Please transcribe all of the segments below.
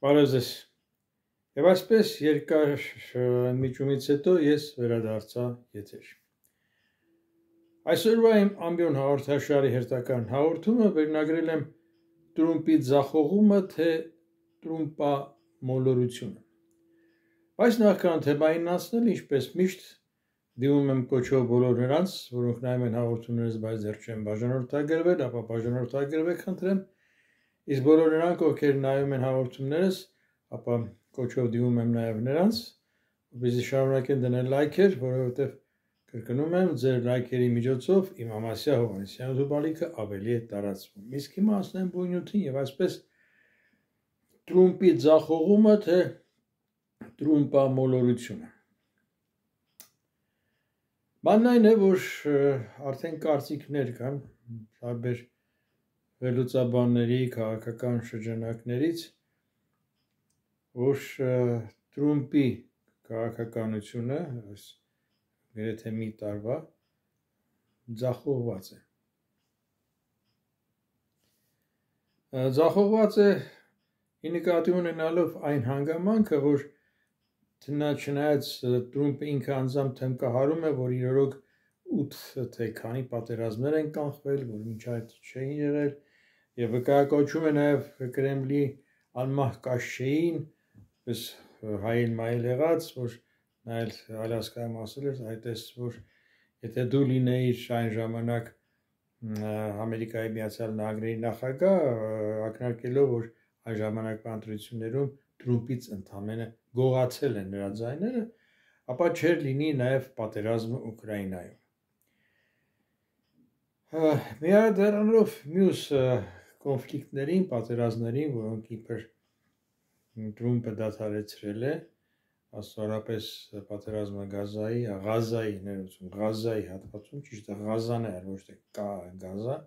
Բարև ձեզ։ Եվ այսպես երկար միջումից հետո ես վերադարձա եթեր։ Այսօրվա իմ ամբիոն հաղորդաշարի հերթական հաղորդումը վերնագրել եմ Տրումպի ձախողումը, թե տրումպամոլորությունը։ Բայց նախքան թեմային անցնել, ինչպես միշտ դիմում եմ կոչով բոլոր նրանց, որոնք նայում են հաղորդումներս, բայց դեռ չեն բաժանորդագրվել, ապա բաժանորդագրվեք խնդրեմ, իսկ բոլոր նրանք, ովքեր նայում են հաղորդումներս, ապա կոչով դիմում եմ նաև նրանց, որպեսզի շարունակեն դնել լայքեր, որովհետև կրկնում եմ, ձեր լայքերի միջոցով իմ Ամասյա Հովհաննիսյանի ուսուցալիքը ավելի է տարածվում։ Իսկ հիմա անցնեմ բույնյութին եւ այսպես Տրումպի ձախողումը, թե տրումպամոլորությունը։ Բանն այն է, որ արդեն կարծիքներ կան տարբեր վերլուծաբանների, քաղաքական շրջանակներից, որ Տրումպի քաղաքականությունը, գրեթե մի տարվա, ձախողված է։ Ձախողված է ի նկատի ունենալով այն հանգամանքը, որ չնայած Տրումպը ինքը անձամբ թմկահարում է, որ իրոք 8 թե քանի պատերազմներ են կանխվել, որ մինչ այդ չէին եղել, եւ վկայակոչում է նաեւ Կրեմլի անմահ կաշեին, պես հայել մայել եղած, որ նա Ալյասկայում ասել էր, այդպես որ եթե դու լինեիր այն ժամանակ Ամերիկայի Միացյալ Նահանգների նախագահ, ակնարկելով, որ այն ժամանակվա ընտրություններում Տրումպից ընդամենը գողացել են նրա ձայները, ապա չէր լինի նաև պատերազմը Ուկրաինայում։ Միադառնալով մյուս կոնֆլիկտներին, պատերազմներին, որոնք իբր Տրումպը դադարեցրել է, աստորապես պատերազմը Գազայի հատվածում, ճիշտ է Գազան է, ոչ թե Գազա,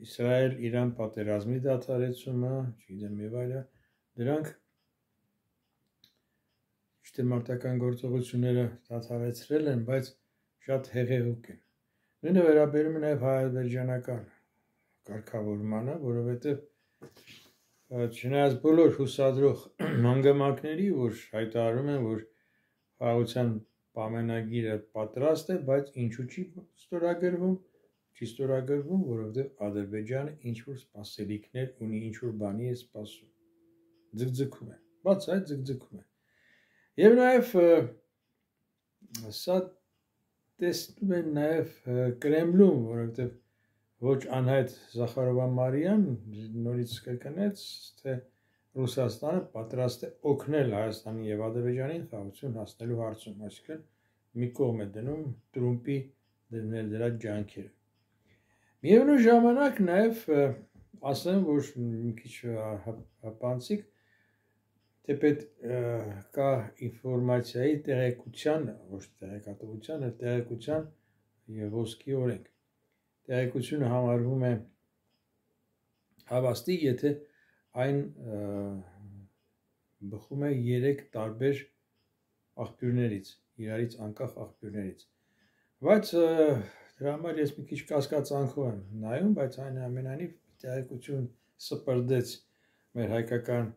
Իսրայել-Իրան պատերազմի դադարեցումը, չգիտեմ եւ այլն, դրանք ճիշտ է մարտական գործողությունները դադարեցրել են, բայց շատ հեղեղուկ են։ Նույնը վերաբերում է նաեւ հայ-ադրբեջանական կարգավորմանը, որովհետեւ չնայած բոլոր հուսադրող հանգամանքների, որ հայտարարում են, որ խաղաղության պայմանագիրը պատրաստ է, բայց ինչու չի ստորագրվում, որովհետև Ադրբեջանը ինչ-որ սպասելիքներ ունի, ինչ-որ բանի է սպասում, ձգձգում է, բաց այդ ձգձգում է։ Եվ նաև սա տեսնում են նաև Կրեմլում, որովհետև ոչ անհայտ Զախարովա-Մարիան նորից կրկնեց, թե Ռուսաստանը պատրաստ է օգնել Հայաստանին եւ Ադրբեջանին խաղաղություն հասնելու հարցում, այսինքն մի կողմ է դնում Տրումպի դնել դրա ջանքերը։ Միևնույն ժամանակ նաև ասեմ, որ մի քիչ հապանցիկ, թեպետ կա ինֆորմացիայի տեղեկության, ոչ տեղեկատվության, այլ տեղեկության եւ ոսկի օրենք։ Տեղեկությունը համարվում է հավաստի, եթե այն բխում է 3 տարբեր աղբյուրներից, իրարից անկախ աղբյուրներից։ Բայց դրա համար ես մի քիչ կասկածանքով եմ նայում, բայց այնուամենայնիվ տեղեկություն սպրդեց մեր հայկական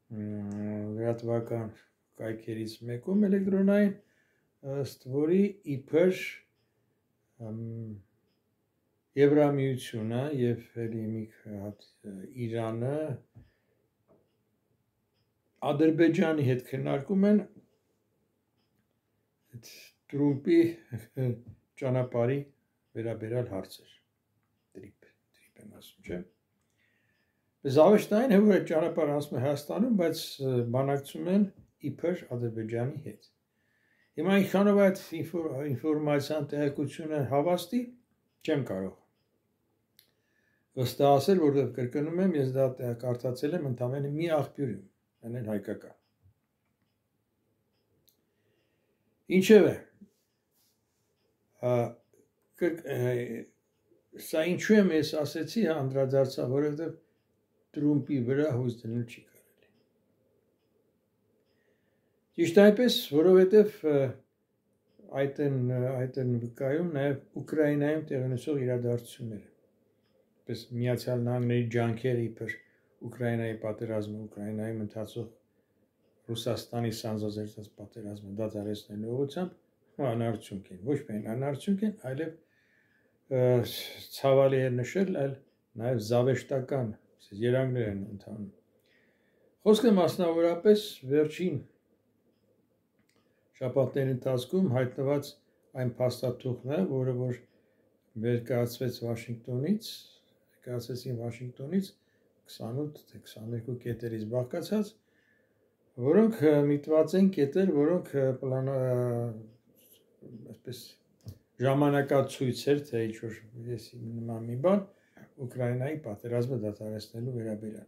լրատվական կայքերից մեկում էլեկտրոնային, ըստ որի իբր Եվրամիությունը եւ էլի մի հատ Իրանը Ադրբեջանի հետ քննարկում են Տրումպի ճանապարհի վերաբերյալ հարցեր։ Տրիպ են ասում, չէ՞։ Զավեշտային է, որ այդ ճանապարհը անցնում է Հայաստանում, բայց բանակցում են իբր Ադրբեջանի հետ։ Հիմա ինչքանով այդ ինֆորմացիան տեղեկությունը հավաստի, չեմ կարող վստահել, որովհետև կրկնում եմ, ես դա կարդացել եմ ընդամենը մի աղբյուրում, այն էլ հայկական։ Ինչևէ, սա ինչու եմ ես ասեցի անդրադարձա, որովհետև Տրումպի վրա հույս դնել չի կարելի։ Ճիշտ այնպես, որովհետև այդ են վկայում նաև Ուկրաինայում տեղի ունեցող իրադարձությունները։ այսպես Միացյալ Նահանգների ջանքերը իբր Ուկրաինայի պատերազմը, Ուկրաինայում ընթացող Ռուսաստանի սանձազերծած պատերազմը դադարեցնելու ուղղությամբ անարդյունք են։ Ոչ միայն անարդյունք են, այլև ցավալի է նշել, այլ նաև զավեշտական երանգներ են ընթանում։ Խոսքը մասնավորապես վերջին շաբաթների ընթացքում հայտնված այն փաստաթուղթն է, որը որ ներկայացվեց Վաշինգտոնից, 28 թե 22 կետերից բաղկացած, որոնք միտված են կետեր, որոնք այսպես ժամանակացույցեր, թե ինչ-որ նման մի բան Ուկրաինայի պատերազմը դադարեցնելու վերաբերյալ։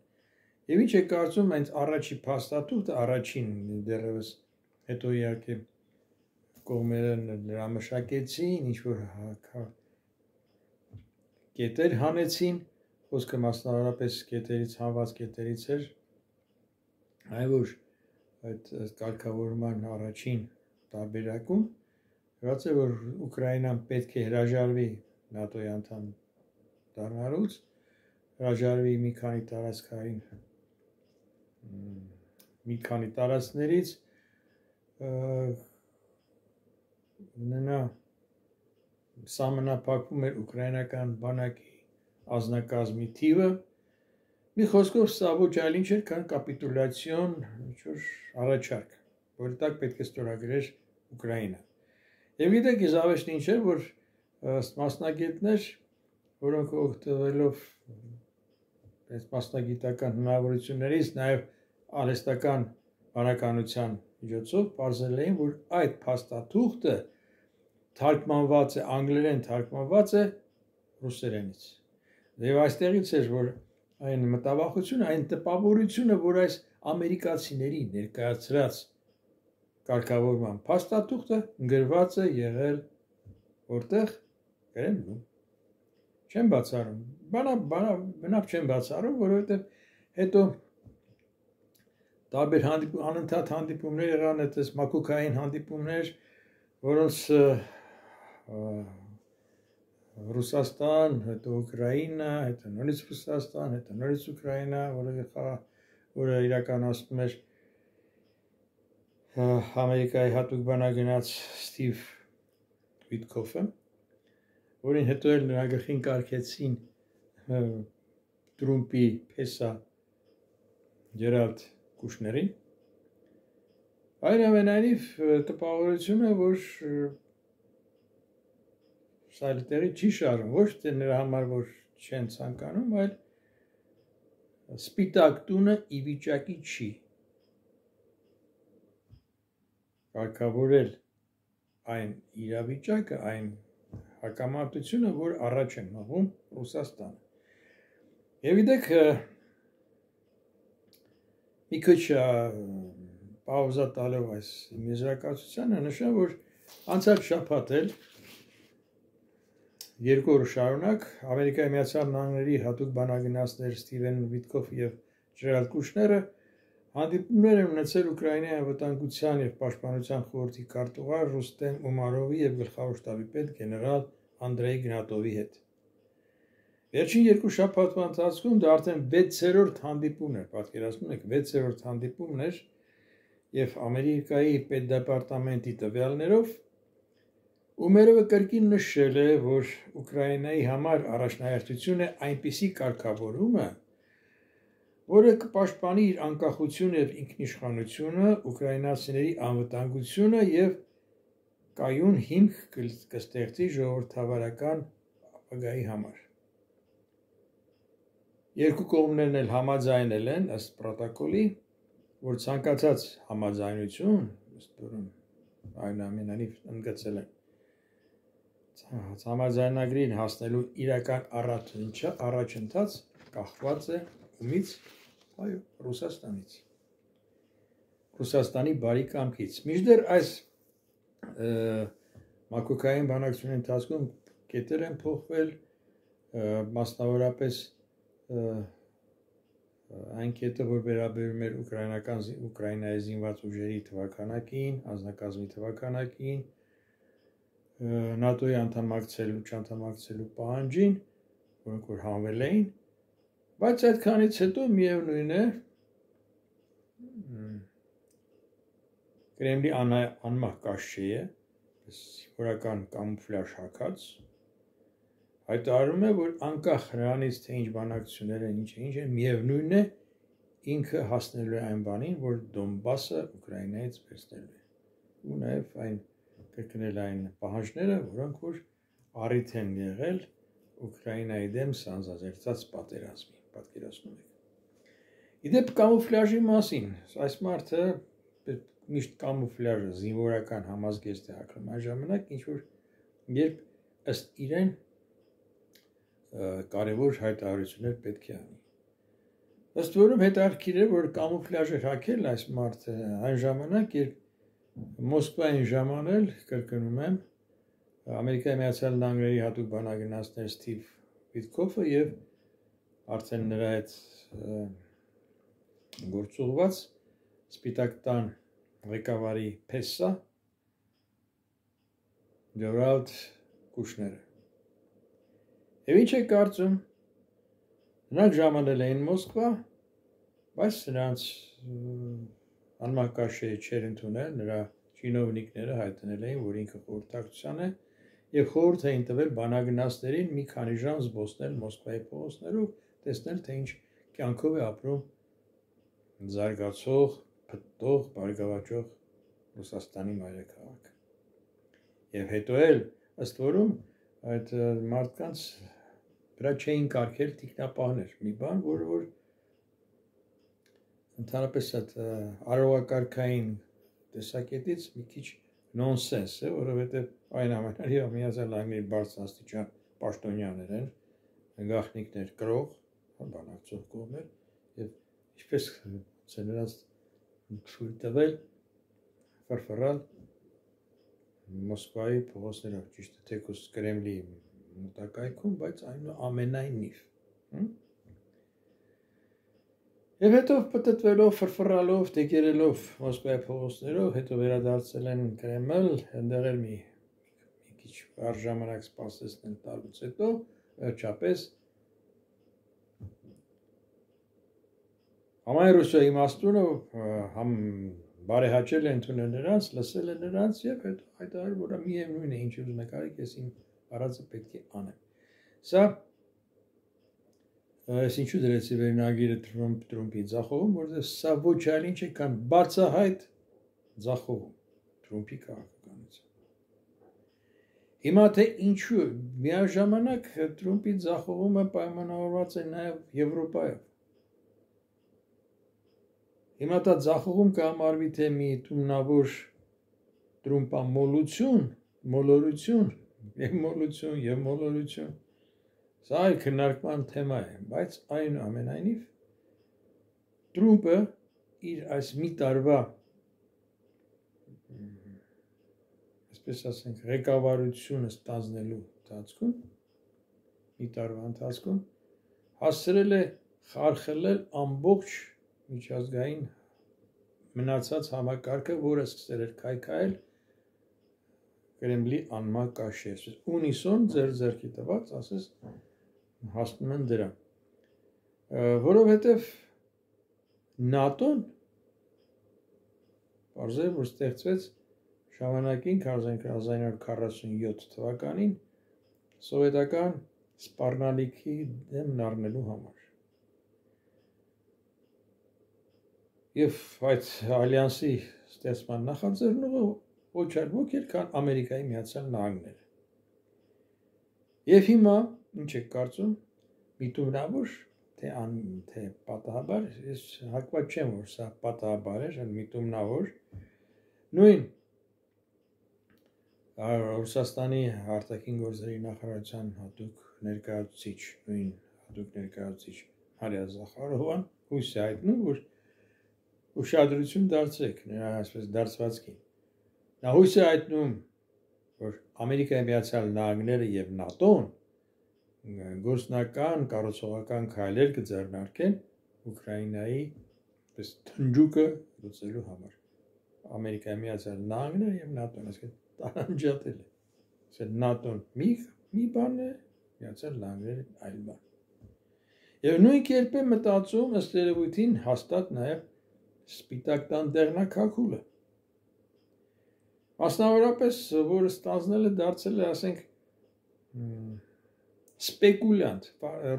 Եվ ինչ է կարծում այնց առաջի փաստաթուղթը, առաջին դեռևս հետո իհարկե կողմերը նրա մշակեցին, ինչ-որ կետեր հանեցին, խոսքը մասնավորապես կետերից հանված կետերից էր, այ որ այդ կարգավորման առաջին տարբերակում գրած է, որ Ուկրաինան պետք է հրաժարվի ՆԱՏՕ-ի անդամ դառնալուց, հրաժարվի մի քանի տարածքներից, սահմանափակվում էր ուկրաինական բանակի անձնակազմի թիվը, մի խոսքով սա ոչ այլ ինչ էր, քան կապիտուլյացիոն առաջարկ, որի տակ պետք է ստորագրեր Ուկրաինան։ Եվ գիտեք, զավեշտը ինչ էր, որ մասնագետներ, որոնք օգտվելով այս մասնագիտական հնարավորություններից, նաև արհեստական բանականության միջոցով պարզել էին, որ այդ փաստաթուղթը թարգմանված է, անգլերեն թարգմանված է ռուսերենից։ Եվ այստեղից էր, որ այն մտավախությունը, այն տպավորությունը, որ այս ամերիկացիների ներկայացրած կարգավորման փաստաթուղթը գրված է եղել որտեղ Կրեմլում։ Չեմ բացառում, բնավ չեմ բացառում, որովհետև հետո տարբեր անընդհատ հանդիպումներ եղան, այդպես մակուկային հանդիպումներ, որոնց Ռուսաստան, հետո Ուկրաինա, հետո նորից Ռուսաստան, հետո նորից Ուկրաինա, որը իրականացնում էր Ամերիկայի հատուկ բանագնաց Սթիվ Վիտկոֆը, որին հետո էլ նրա գլխին կարգեցին Տրումպի փեսա Ջերալդ Կուշներին։ Այնուամենայնիվ տպավորությունը, որ սա տեղի չի շարժում, ոչ թե նրա համար, որ չեն ցանկանում, այլ սպիտակ տունը ի վիճակի չի կարգավորել այն իրավիճակը, այն հակամարտությունը, որ առաջ են մղում Ռուսաստանը։ Եվ գիտեք, մի քիչ պաուզա տալով այս եզրակացությանը, նշեմ, որ անցած շաբաթ էլ երկու օր շարունակ Ամերիկայի Միացյալ Նահանգների հատուկ բանագնացներ Սթիվեն Վիտկոֆ եւ Ջերալդ Կուշները հանդիպումներ են ունեցել Ուկրաինայի անվտանգության եւ պաշտպանության խորհրդի քարտուղար Ռուստեմ Ումարովի եւ գլխավոր շտաբի պետ գեներալ Անդրեյ Գնատովի հետ։ Վերջին երկու շաբաթվա ընթացքում դա արդեն 6-րդ հանդիպումն էր, պատկերացնում եք, 6-րդ հանդիպումն էր եւ Ամերիկայի պետդեպարտամենտի տվյալներով Ումարովը կրկին նշել է, որ Ուկրաինայի համար առաջնահերթություն է այնպիսի կարգավորումը, որը կպաշտպանի իր անկախությունը եւ ինքնիշխանությունը, ուկրաինացիների անվտանգությունը եւ կայուն հիմք կստեղծի ժողովրդավարական ապագայի համար։ Երկու կողմերն էլ համաձայնել են ըստ պրոտոկոլի, որ ցանկացած համաձայնություն, ըստ որում այնուամենայնիվ ընդգծել են համաձայնագրին հասնելու իրական առաջընթաց կախված է ումից, այո, Ռուսաստանից, Ռուսաստանի բարի կամքից։ Մինչդեռ այս մակուկային բանակցությունների ընթացքում կետեր են փոխվել, մասնավորապես այն կետը, որ վերաբերում էր Ուկրաինայի զինված ուժերի թվականակին, անձնակազմի թվականակին, ՆԱՏՕ-ի անդամակցելու, չանդամակցելու պահանջին, որոնք որ հանվել էին, բայց այդքանից հետո միևնույն է Կրեմլի անմահ կաշչեը, որական կամուֆլաժ հագած, հայտարարում է, որ անկախ նրանից, թե ինչ բանակցություններ են, ինչ են, միևնույն է ինքը հասնելու է այն բանին, որ Դոնբասը Ուկրաինայից վերցնելու է։ Ու նաև այն կրկնել այն պահանջները, որոնք որ առիթ են եղել Ուկրաինայի դեմ սանձազերծած պատերազմի, պատկերացնում եք։ Իդեպ կամուֆլաժի մասին, այս մարդը միշտ կամուֆլաժը զինվորական համազգեստ է հագնում այն ժամանակ, ինչ որ երբ ըստ իրեն կարևոր հայտարարություններ պետք է անի։ Ըստ որում հետաքրքիր է, որ կամուֆլաժ է հագել այս մարդը այն ժամանակ, երբ Մոսկվային ժամանել, կրկնում եմ, Ամերիկայի Միացյալ Նահանգների հատուկ բանագնացներ Սթիվ Վիտկոֆը եւ արդեն նրա հետ գործուղված Սպիտակ տան ղեկավարի Փեսա Դորալդ Կուշները։ Եվ ինչ է կարծում, նրանք ժամանել էին Մոսկվա, բայց նրանց անմահ կաշեը չէր ընդունել, նրա չինովնիկները հայտնել էին, որ ինքը խորհրդակցության է եւ խորհուրդ էին տվել բանագնացներին մի քանի ժամ զբոսնել Մոսկվայի փողոցներով, տեսնել թե ինչ կյանքով է ապրում զարգացող, փտտող, բարգավաճող Ռուսաստանի մայրաքաղաքը։ Եվ հետո էլ ըստ որում այդ մարդկանց վրա չէին կարգել թիկնապահներ, մի բան, որ ընդհանրապես այդ արարողակարգային տեսակետից մի քիչ նոնսենս է, որովհետև այն ամենայնիվ Միացյալ Նահանգների բարձրաստիճան պաշտոնյաներ են, գաղտնիքներ կրող, բանակցող կողմեր, եւ ինչպես նրանց թույլ տվել ֆրֆռալ Մոսկվայի փողոցներով, ճիշտ է, թեկուզ Կրեմլի մոտակայքում, բայց այնուամենայնիվ։ Եվ հետո պտտվելով, ֆրֆռալով, տեկերելով Մոսկվայի փողոցներով, հետո վերադարձել են Կրեմլ, այնտեղ էլ մի քիչ վաղ ժամանակ սպասեցնել տալուց հետո, վերջապես համայն Ռուսիայի իմաստունը բարեհաճել է ընդունել նրանց, լսել է նրանց եւ հետո հայտարարել, որ միևնույն է, ինչ ուզում եք արեք, ես իմ արածը պետք է անեմ։ Սա Այս ինչու դրեցի վերնագիրը Տրումպի ձախողում, որովհետև սա ոչ այլ ինչ է, քան բացահայտ ձախողում Տրումպի քաղաքականության։ Հիմա թե ինչու միաժամանակ Տրումպի ձախողումը պայմանավորված է նաև Եվրոպայով։ Հիմա դա ձախողում կհամարվի թե մի տուննավոր տրումպամոլություն, մոլորություն, եւ մոլություն եւ մոլորություն։ Սա այլ քննարկման թեմա է, բայց այնուամենայնիվ Տրումպը իր այս մի տարվա, այսպես ասենք, ղեկավարությունը ստանձնելու ընթացքում, մի տարվա ընթացքում հասցրել է խարխլել ամբողջ միջազգային մնացած համակարգը, որը սկսել էր քայքայել Կրեմլի անմահ կաշի, ունիսոն ձեր ձեռքի տված, ասես հասնում են դրան, որովհետև ՆԱՏՕ-ն պարզել, որ ստեղծվեց ժամանակին 1947 թվականին սովետական սպառնալիքի դեմ առնելու համար։ Եվ այդ ալյանսի ստեղծման նախաձեռնողը ոչ այլ ոք էր, քան Ամերիկայի Միացյալ Նահանգները։ Եվ հիմա, ինչ եք կարծում, միտումնավոր, թե պատահաբար, ես հակված չեմ, որ սա պատահաբար էր, միտումնավոր, նույն Ռուսաստանի արտաքին գործերի նախարարության հատուկ ներկայացուցիչ, նույն հատուկ ներկայացուցիչ Մարիա Զախարովան հույս է հայտնում, որ ուշադրություն դարձրեք նրա այսպես դարձվածքին։ Նա հույս է հայտնում, որ Ամերիկայի Միացյալ Նահանգները եւ ՆԱՏՕ-ն գործնական կառուցողական քայլեր կձեռնարկեն Ուկրաինայի պես թնջուկը լուծելու համար։ Ամերիկայի Միացյալ Նահանգները եւ ՆԱՏՕ-ն, այսինքն տարանջատել է։ Ասել ՆԱՏՕ-ն մի բան է, Միացյալ Նահանգները այլ բան։ Եվ նույն կերպ է մտածում ըստ երևույթին հաստատ նաև Սպիտակ տան դեղնակաքուլը։ Մասնավորապես, որը ստանձնել է դարձել է, ասենք, սպեկուլյանտ,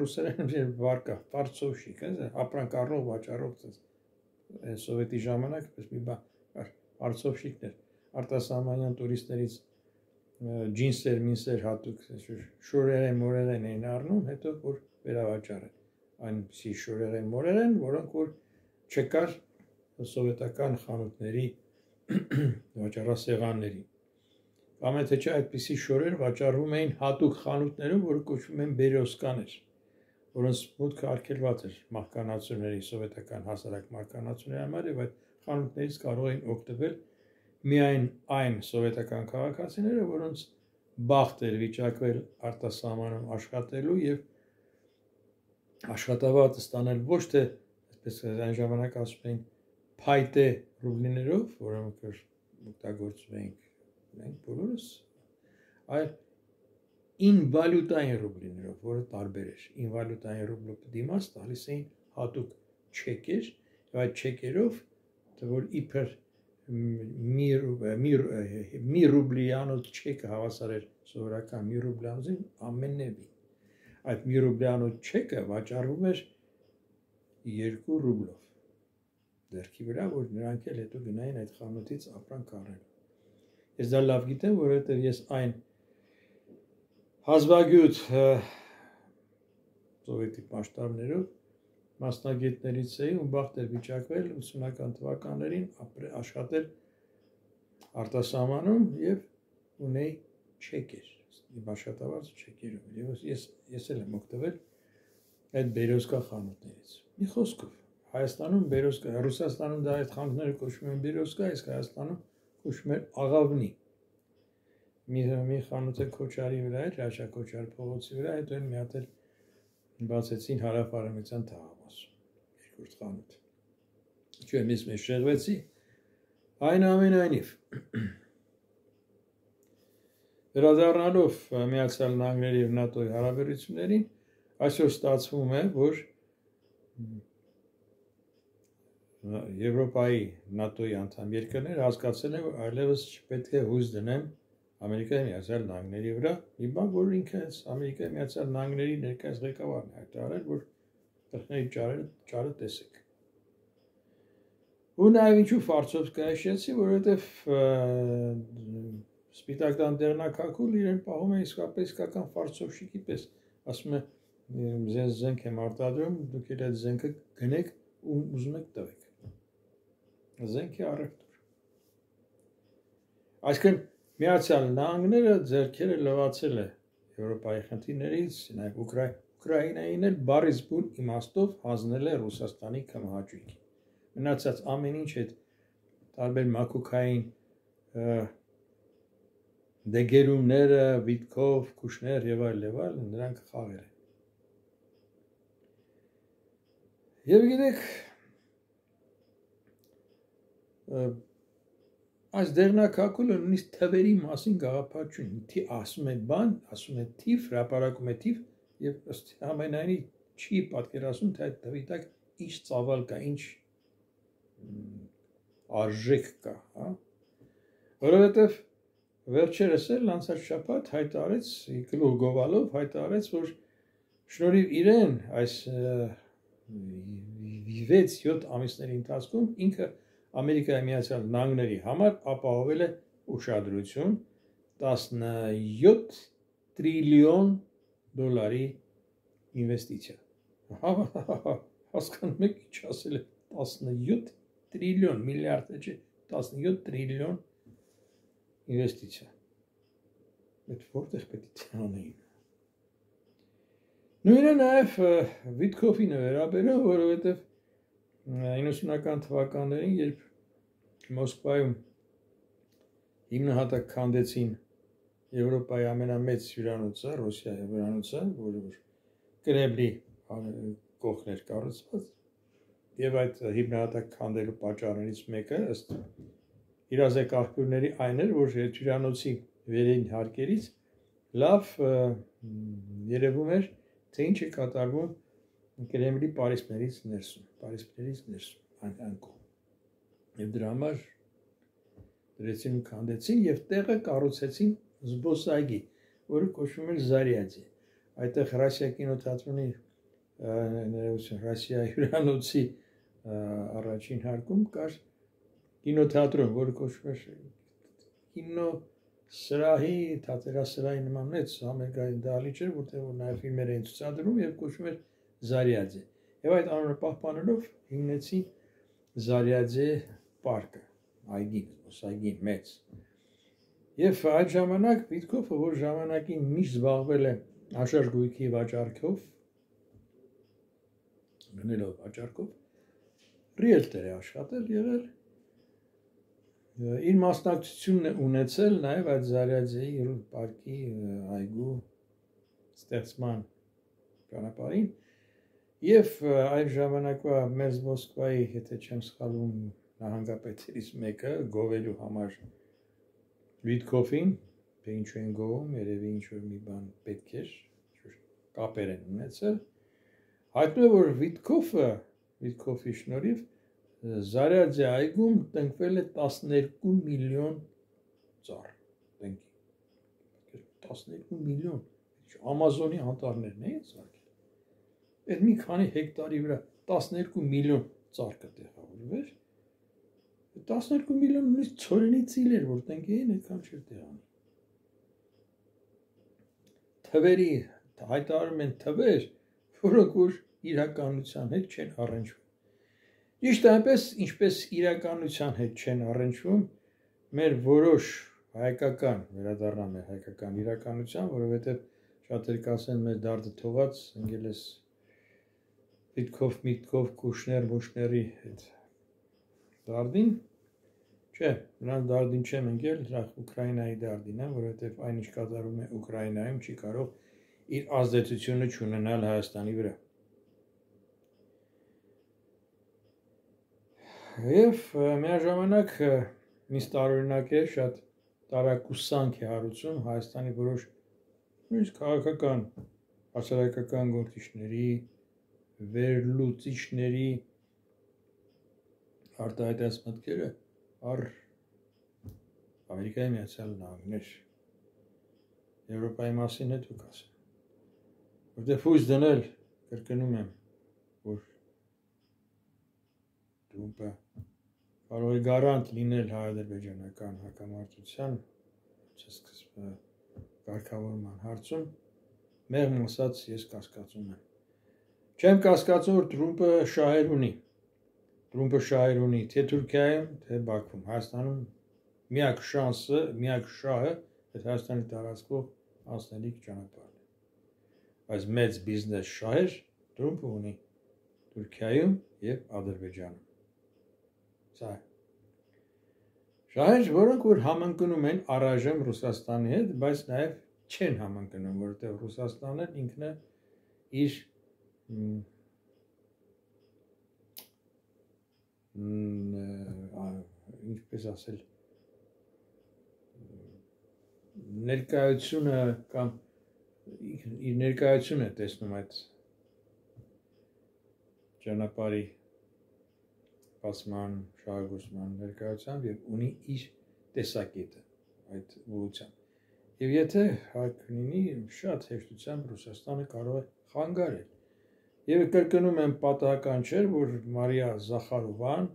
ռուսերեն վարկա, ֆարցովշիկ, ապրանք առնող, վաճառող, սովետի ժամանակ մի բան, ֆարցովշիկներ, արտասահմանյան տուրիստներից ջինսեր, մինսեր հատուկ, շորերեն, մորերեն էին առնում, հետո որ վերավաճառեն, այնպիսի շորերեն, մորերեն, որոնք որ չկար սովետական խանութների վաճառասեղանների։ Կամ եթե չէ այդպիսի շորեր վաճառվում էին հատուկ խանութներում, որը կոչվում են բերյոսկաներ, որոնց մուտքը արգելված էր մահկանացուների, սովետական հասարակ մահկանացուների համար, եւ այդ խանութներից կարող էին օգտվել միայն այն սովետական քաղաքացիները, որոնց բախտ էր վիճակվել արտասահմանում աշխատելու եւ աշխատավարձ ստանել ոչ թե այսպես այն ժամանակ ասում էին փայտե ռուբլիներով, որոնք օգտագործում էինք մենք բոլորս, այլ ինվալյուտային ռուբլիներով, որը տարբեր էր։ Ինվալյուտային ռուբլը դիմաց տալիս էին հատուկ չեկեր, եւ այդ չեկերով, որ իբր մի ռուբլիանոց չեկը հավասար էր սովորական մի ռուբլիանոցին ամենևին։ Այդ մի ռուբլիանոց չեկը վաճառվում էր 2 ռուբլով դերքի վրա, որ նրանք էլ հետո գնային այդ խանութից ապրանք առնելու։ Ես դա լավ գիտեմ, որովհետև ես այն հազվագյուտ սովետի մասշտաբներով մասնագետներից էի, ու բախտ էր վիճակվել 80-ական թվականներին աշխատել արտասահմանում եւ ունեի չեկեր, իմ աշխատավարձ չեկերով։ Եվ ես էլ եմ օգտվել այդ բերյոսկա խանութներից։ Մի խոսքով, Հայաստանում բերյոսկա, Ռուսաստանում դա այդ խանութները կոչվում են բերյոսկա, իսկ Հայաստանում կոչվում են աղավնի։ Մի խանութը Քոչարի վրա էր, Ռաշա Քոչար փողոցի վրա, հետո մի հատ էլ բացեցին Հարավ-Արևմտյան թաղամասում, երկրորդ խանութ։ Չէ, ես մեզ շեղվեցի, այնուամենայնիվ վերադառնալով Միացյալ Նահանգների և ՆԱՏՕ-ի հարաբերություններին, այսօր ստացվում է, որ Եվրոպայի ՆԱՏՕ-ի անդամ երկրները հասկացել են, որ այլևս չպետք է հույս դնեն Ամերիկայի Միացյալ Նահանգների վրա, մի բան, որ ինքը Ամերիկայի Միացյալ Նահանգների ներկայիս ղեկավարն է հայտարարել, որ տխների ճարը տեսեք։ Ու նաև ինչու ֆարցով կայշեցի, որովհետև Սպիտակ տան դեղնակաքուլը իրեն պահում է իսկական ֆարցովշիկի պես, ասում է ձեզ զենք եմ արտադրում, դուք էլ այդ զենքը գնեք ու ուզում եք տվեք։ Զենքի առևտուր։ Այսինքն Միացյալ Նահանգները ձեռքերը լվացել է Եվրոպայի խնդիրներից, նաև Ուկրաինային էլ բառից բուն իմաստով հանձնել է Ռուսաստանի կամահաճույքին։ Մնացած ամեն ինչ այդ տարբեր մաքուքային դեգերումները, Վիտկով, Կուշներ եւ այլ նրանք խաղեր են։ Եվ գիտեք, այս դեղնակաքուլը նույնիսկ թվերի մասին գաղափար չունի, ասում է բան, ասում է թիվ, հրապարակում է թիվ եւ ըստ ամենայնի չի պատկերացնում, թե այդ թվի տակ ինչ ծավալ կա, ինչ արժեք կա, հա։ Որովհետեւ վերջերս էլ անցած շաբաթ հայտարարեց, գլուխ գովալով հայտարարեց, որ շնորհիվ իրեն այս 6-7 ամիսների ընթացքում ինքը Ամերիկայի Միացյալ Նահանգների համար ապահովել է ուշադրություն 17 տրիլիոն դոլարի ինվեստիցիա։ Հասկանում եք ինչ ասել է 17 տրիլիոն, միլիարդ չէ, 17 տրիլիոն ինվեստիցիա։ Այդ որտեղ պետք է անեին։ Նույնը նաև Վիտկոֆին է վերաբերում, որովհետև 90-ական թվականներին, երբ Մոսկվայում հիմնահատակ քանդեցին Եվրոպայի ամենամեծ հյուրանոցը, Ռուսիայի հյուրանոցը, որը Կրեմլի կողքն էր կառուցված, եւ այդ հիմնահատակ քանդելու պատճառներից մեկը ըստ իրազեկ աղբյուրների այն էր, որ հյուրանոցի վերին հարկերից լավ երևում էր, թե ինչ է կատարվում Կրեմլի պարիսպներից ներսում, անկում։ Եվ դրա համար դրեցին ու քանդեցին եւ տեղը կառուցեցին զբոսայգի, որը կոչվում էր Զարյադзе։ Այդտեղ Ռասիա կինոթատրոնի Ռասիա հյուրանոցի առաջին հարկում կար կինոթատրոն, որը կոչվում էր կինո սրահի, թատերասրահի նման մեծ համերգային դահլիճ էր, որտեղ նաև ֆիլմեր էին ցուցադրում եւ կոչվում էր Զարյադзе։ Եվ այդ անունը պահպանելով հիմնեցին Զարյադзе պարկը, այգին մեծ։ Եվ այդ ժամանակ Վիտկոֆը, որ ժամանակին միշտ զբաղվել է աշար գույքի վաճառքով, գնելով վաճառքով, ռիելտոր է աշխատել եղել, իր մասնակցությունն է ունեցել նաև այդ Զարյադզեի պարկի այգու ստեղծման ճանապարհին եւ այդ ժամանակվա մեծ Մոսկվայի, եթե չեմ սխալվում, նահանգապետերից մեկը գովելու համար Վիտկոֆին, թե ինչու են գովում, երևի ինչ-որ մի բան պետք էր, կապեր են ունեցել, հայտնում է, որ Վիտկոֆի շնորհիվ Զարյադզե այգում տնկվել է 12 միլիոն ծառ, 12 միլիոն, Ամազոնի անտառներն էին սարքել, այդ մի քանի հեկտարի վրա 12 միլիոն ծառ կտեղավորվեր, 12 միլիոն նույնիսկ ցորենի ծիլ էր, որ տնկ էին, այդքան չէր տեղանում։ Թվերի հայտարարում են թվեր, որոնք որ իրականության հետ չեն առնչվում։ Ճիշտ այնպես, ինչպես իրականության հետ չեն առնչվում մեր որոշ հայկական, վերադառնամ մեր հայկական իրականության, որովհետև շատեր կասեն մեր դարդը թողած, ընկել ես Վիտկով, Կուշներ-Մուշների հետ դարդին, չէ, նրանց դարդին չեմ ընկել, Ուկրաինայի դարդին եմ, որովհետև այն ինչ կատարում է Ուկրաինայում չի կարող իր ազդեցությունը չունենալ Հայաստանի վրա։ Եվ միաժամանակ ինձ տարօրինակ է, շատ տարակուսանք է հարուցում Հայաստանի որոշ նույնիսկ քաղաքական, հասարակական գործիչների, վերլուծիչների արտահայտած մտքերը առ Ամերիկայի Միացյալ Նահանգներ, Եվրոպայի մասին հետ դուք ասեմ, որտեղ հույս դնել, կրկնում եմ, որ Թրամփը կարող է գարանտ լինել հայ-ադրբեջանական հակամարտության կարգավորման հարցում, մեղմ ասած ես կասկածում եմ։ Չեմ կասկածում, որ Թրամփը շահեր ունի թե Թուրքիայում, թե Բաքվում, Հայաստանում միակ շահը այդ Հայաստանի տարածքով անցնելիք ճանապարհն է։ Բայց մեծ բիզնես շահեր Թրամփը ունի Թուրքիայում եւ Ադրբեջանում։ Սա շահեր, որոնք որ համընկնում են առայժմ Ռուսաստանի հետ, բայց նաև չեն համընկնում, որովհետև Ռուսաստանը ինքն է իր ինչպես ասել ներկայությունը կամ իր ներկայությունը տեսնում այդ ճանապարհի բացման, շահագործման ներկայությամբ եւ ունի իր տեսակետը այդ ուղղությամբ։ Եվ եթե հակ լինի, շատ հեշտությամբ Ռուսաստանը կարող է խանգարել։ Եվ կրկնում եմ, պատահական չէ, որ Մարիա Զախարովան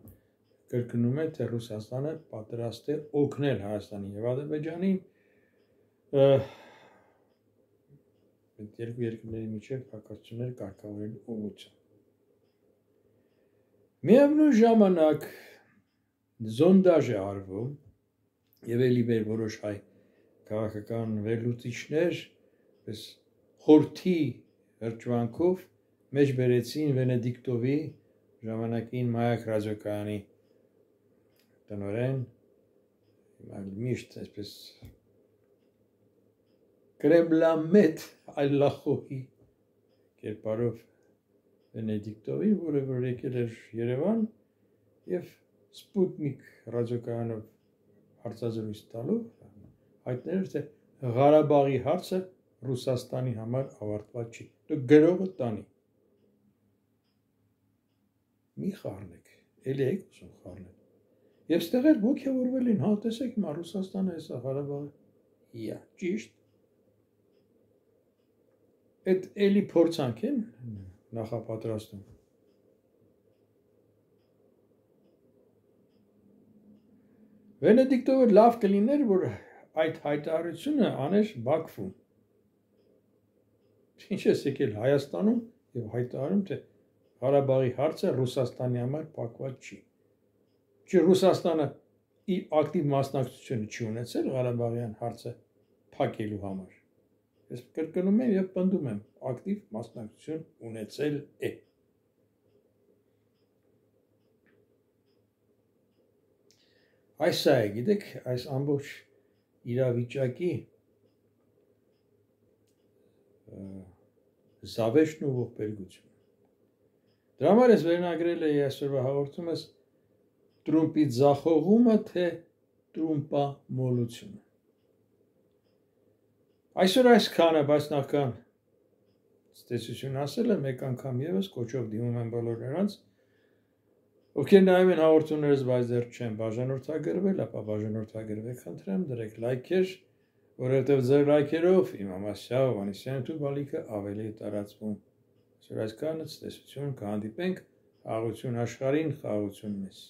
կրկնում է, թե Ռուսաստանը պատրաստ է օգնել Հայաստանին եւ Ադրբեջանին այդ երկու երկրների միջև հակասություններ կարգավորելու ուղղությամբ։ Միևնույն ժամանակ զոնդաժ է արվում եւ ելի մեր որոշ հայ քաղաքական վերլուծիչներ պես խորթի հրճվանքով մեջ բերեցին Վենեդիկտովի ժամանակին Մայակ ռադիոկայանի տնօրեն, միշտ այսպես կրեմլամետ այլախոհի կերպարով Վենեդիկտովի, որը որ եկել էր Երևան եւ Սպուտնիկ ռադիոկայանով հարցազրույց տալով հայտնել էր, թե Ղարաբաղի հարցը Ռուսաստանի համար ավարտված չի։ Դու գրողը տանի։ Մի խառնեք, էլի եք ուզում խառնել։ Եվ ստեղ էլ ոգևորվել են, հա, տեսեք, հիմա Ռուսաստանը հեսա Ղարաբաղը։ Իա, ճիշտ։ Այդ էլի փորձանք են նախապատրաստում։ Վենեդիկտովը լավ կլիներ, որ այդ հայտարարությունը աներ Բաքվում։ Ինչ ես եկել Հայաստանում եւ հայտարարում, թե Ղարաբաղի հարցը Ռուսաստանի համար փակված չի։ Չի Ռուսաստանը իր ակտիվ մասնակցությունը չի ունեցել Ղարաբաղյան հարցը փակելու համար։ Ես կրկնում եմ եւ պնդում եմ, ակտիվ մասնակցություն ունեցել է։ Այս է, գիտեք, այս ամբողջ իրավիճակի զավեշտն ու ողբերգությունը։ Դրա համար ես վերնագրել էի այսօրվա հաղորդումս Տրումպի ձախողումը, թե տրումպամոլությունը։ Այսօր այսքանը, բայց նախքան ցտեսություն ասելը, մեկ անգամ եւս կոչով դիմում եմ բոլոր նրանց, ովքեր նայում են հաղորդումներս, բայց դեռ չեն բաժանորդագրվել, ապա բաժանորդագրվեք, խնդրեմ, դրեք լայքեր, որովհետև ձեր լայքերով իմ Ամասյա Հովհաննիսյան YouTube ալիքը ավելի տարածվում։ Այսօր այսքանը, ցտեսություն, կհանդիպենք, խաղաղություն աշխարհին, խաղաղություն մեզ։